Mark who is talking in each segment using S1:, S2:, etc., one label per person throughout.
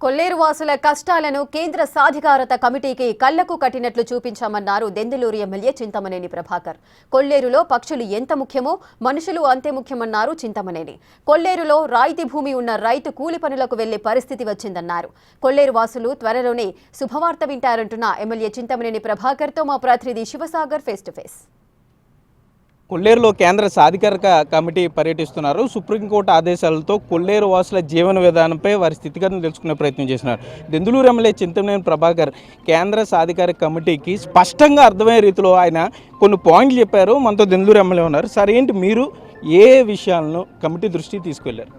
S1: కొల్లేరు వాసుల కష్టాలను కేంద్ర సాధికారత కమిటీకి కళ్లకు కట్టినట్లు చూపించామన్నారు దెందులూరు ఎమ్మెల్యే చింతమనేని ప్రభాకర్. కొల్లేరులో పక్షులు ఎంత ముఖ్యమో మనుషులు అంతే ముఖ్యమన్నారు చింతమనేని. కొల్లేరులో రాయితీ భూమి ఉన్న రైతు కూలి పనులకు వెళ్లే పరిస్థితి వచ్చిందన్నారు. కొల్లేరు వాసులు త్వరలోనే శుభవార్త వింటారంటున్న ఎమ్మెల్యే చింతమనేని ప్రభాకర్తో మా ప్రతినిధి శివసాగర్ ఫేస్ టు ఫేస్.
S2: కొల్లేరులో కేంద్ర సాధికారత కమిటీ పర్యటిస్తున్నారు. సుప్రీంకోర్టు ఆదేశాలతో కొల్లేరు వాసుల జీవన విధానంపై వారి స్థితిగతులను తెలుసుకునే ప్రయత్నం చేస్తున్నారు. దెందులూరు ఎమ్మెల్యే చింతమనేని ప్రభాకర్ కేంద్ర సాధికారత కమిటీకి స్పష్టంగా అర్థమయ్యే రీతిలో ఆయన కొన్ని పాయింట్లు చెప్పారు. మనతో దెందులూరు ఎమ్మెల్యే ఉన్నారు. సార్, ఏంటి మీరు ఏ విషయాలను కమిటీ దృష్టికి తీసుకెళ్లారు?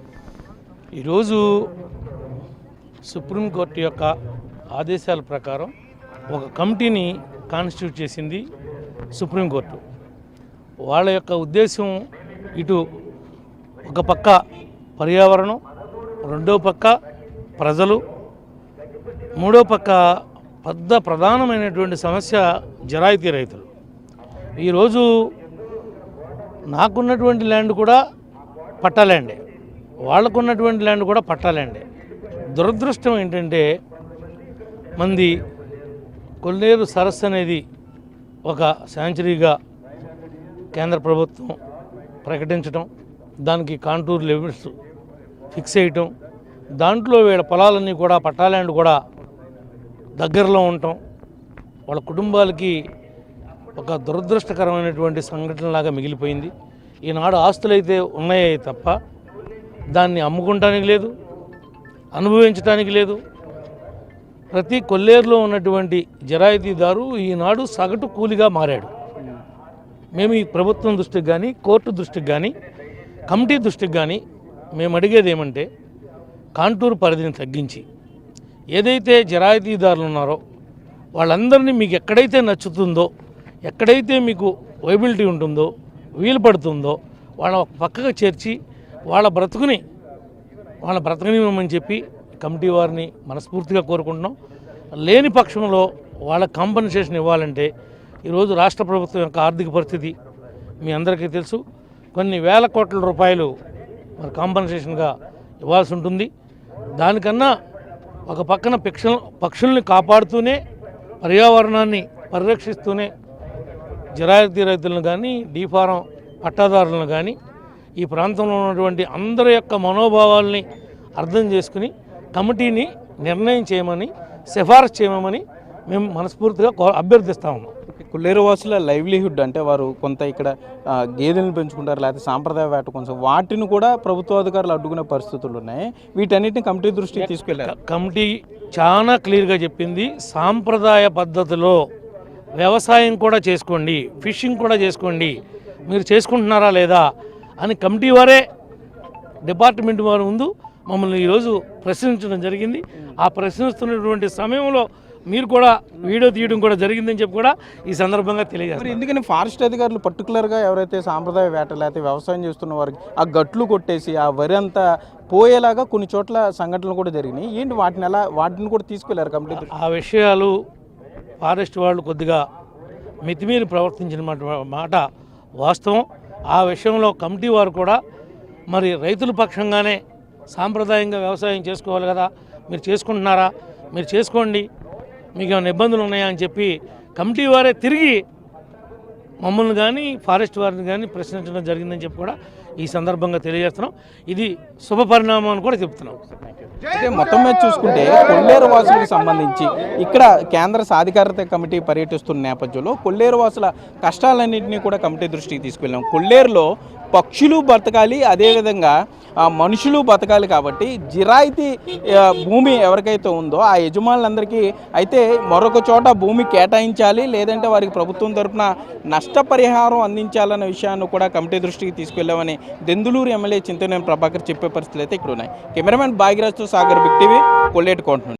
S3: ఈరోజు సుప్రీంకోర్టు యొక్క ఆదేశాల ప్రకారం ఒక కమిటీని కాన్స్టిట్యూట్ చేసింది సుప్రీంకోర్టు. వాళ్ళ యొక్క ఉద్దేశం ఇటు ఒక పక్క పర్యావరణం, రెండో పక్క ప్రజలు, మూడో పక్క ప్రధానమైనటువంటి సమస్య జరాయితీ రైతులు. ఈరోజు నాకున్నటువంటి ల్యాండ్ కూడా పట్టా ల్యాండే, వాళ్ళకున్నటువంటి ల్యాండ్ కూడా పట్టా ల్యాండే. దురదృష్టం ఏంటంటే మంది కొల్లేరు సరస్సు అనేది ఒక శాంచురీగా కేంద్ర ప్రభుత్వం ప్రకటించడం, దానికి కాంటూర్ లిమిట్స్ ఫిక్స్ చేయటం, దాంట్లో వీళ్ళ పొలాలన్నీ కూడా పట్టాల్యాండ్ కూడా దగ్గరలో ఉండటం వాళ్ళ కుటుంబాలకి ఒక దురదృష్టకరమైనటువంటి సంఘటనలాగా మిగిలిపోయింది. ఈనాడు ఆస్తులైతే ఉన్నాయే తప్ప దాన్ని అమ్ముకుంటానికి లేదు, అనుభవించడానికి లేదు. ప్రతి కొల్లేరులో ఉన్నటువంటి జరాయితీదారు ఈనాడు సగటు కూలిగా మారాడు. మేము ఈ ప్రభుత్వం దృష్టికి కానీ, కోర్టు దృష్టికి కానీ, కమిటీ దృష్టికి కానీ మేము అడిగేది ఏమంటే, కాంటూరు పరిధిని తగ్గించి ఏదైతే జరాయితీదారులు ఉన్నారో వాళ్ళందరినీ మీకు ఎక్కడైతే నచ్చుతుందో, ఎక్కడైతే మీకు వైబిలిటీ ఉంటుందో, వీలు పడుతుందో వాళ్ళ పక్కగా చేర్చి వాళ్ళ బ్రతకనివ్వమని చెప్పి కమిటీ వారిని మనస్ఫూర్తిగా కోరుకుంటున్నాం. లేని పక్షంలో వాళ్ళ కాంపన్సేషన్ ఇవ్వాలంటే ఈరోజు రాష్ట్ర ప్రభుత్వం యొక్క ఆర్థిక పరిస్థితి మీ అందరికీ తెలుసు. కొన్ని వేల కోట్ల రూపాయలు మరి కాంపన్సేషన్గా ఇవ్వాల్సి ఉంటుంది. దానికన్నా ఒక పక్కన పక్షుల్ని కాపాడుతూనే, పర్యావరణాన్ని పరిరక్షిస్తూనే జరాయితీ రైతులను కానీ, డీఫారం పట్టాదారులను కానీ, ఈ ప్రాంతంలో ఉన్నటువంటి అందరి యొక్క మనోభావాల్ని అర్థం చేసుకుని కమిటీని నిర్ణయం చేయమని, సిఫారసు చేయమని మేము మనస్ఫూర్తిగా అభ్యర్థిస్తా ఉన్నాం.
S2: కొల్లేరు వాసుల లైవ్లీహుడ్ అంటే వారు కొంత ఇక్కడ గేదెలను పెంచుకుంటారు, లేకపోతే సాంప్రదాయ వేట కొంచెం, వాటిని కూడా ప్రభుత్వ అధికారులు అడ్డుకునే పరిస్థితులు ఉన్నాయి. వీటన్నిటిని కమిటీ దృష్టికి తీసుకెళ్లారు.
S3: కమిటీ చాలా క్లియర్గా చెప్పింది, సాంప్రదాయ పద్ధతిలో వ్యవసాయం కూడా చేసుకోండి, ఫిషింగ్ కూడా చేసుకోండి, మీరు చేసుకుంటున్నారా లేదా అని కమిటీ వారే డిపార్ట్మెంట్ వారి ముందు మమ్మల్ని ఈరోజు ప్రశ్నించడం జరిగింది. ఆ ప్రశ్నిస్తున్నటువంటి సమయంలో మీరు కూడా వీడియో తీయడం కూడా జరిగిందని చెప్పి కూడా ఈ సందర్భంగా తెలియజేస్తారు.
S2: ఎందుకని ఫారెస్ట్ అధికారులు పర్టికులర్గా ఎవరైతే సాంప్రదాయ వేట లేకపోతే వ్యవసాయం చేస్తున్న వారికి ఆ గట్లు కొట్టేసి ఆ వరి అంతా పోయేలాగా కొన్ని చోట్ల సంఘటనలు కూడా జరిగినాయి. ఏంటి వాటిని కూడా తీసుకెళ్లారు కమిటీ?
S3: ఆ విషయాలు ఫారెస్ట్ వాళ్ళు కొద్దిగా మితిమీరి ప్రవర్తించిన మాట వాస్తవం. ఆ విషయంలో కమిటీ వారు కూడా మరి రైతుల పక్షంగానే సాంప్రదాయంగా వ్యవసాయం చేసుకోవాలి కదా, మీరు చేసుకుంటున్నారా, మీరు చేసుకోండి, మీకు ఏమైనా ఇబ్బందులు ఉన్నాయా అని చెప్పి కమిటీ వారే తిరిగి మమ్మల్ని కానీ, ఫారెస్ట్ వారిని కానీ ప్రశ్నించడం జరిగిందని చెప్పి కూడా ఈ సందర్భంగా తెలియజేస్తున్నాం. ఇది శుభ పరిణామం అని కూడా చెప్తున్నాం.
S2: అయితే మొత్తం మీద చూసుకుంటే కొల్లేరు వాసులకు సంబంధించి ఇక్కడ కేంద్ర సాధికారత కమిటీ పర్యటిస్తున్న నేపథ్యంలో కొల్లేరు వాసుల కష్టాలన్నింటినీ కూడా కమిటీ దృష్టికి తీసుకెళ్ళాం. కొల్లేరులో పక్షులు బతకాలి, అదేవిధంగా మనుషులు బతకాలి. కాబట్టి జిరాయితీ భూమి ఎవరికైతే ఉందో ఆ యజమానులందరికీ అయితే మరొక చోట భూమి కేటాయించాలి, లేదంటే వారికి ప్రభుత్వం తరఫున నష్టపరిహారం అందించాలన్న విషయాన్ని కూడా కమిటీ దృష్టికి తీసుకెళ్లామని దెందులూరు ఎమ్మెల్యే చింతమనేని ప్రభాకర్ చెప్పే పరిస్థితులు అయితే ఇక్కడ ఉన్నాయి. కెమెరామెన్ భాగ్యరాజ్తో సాగర్, బిగ్ టీవీ, కొల్లేరు కోట.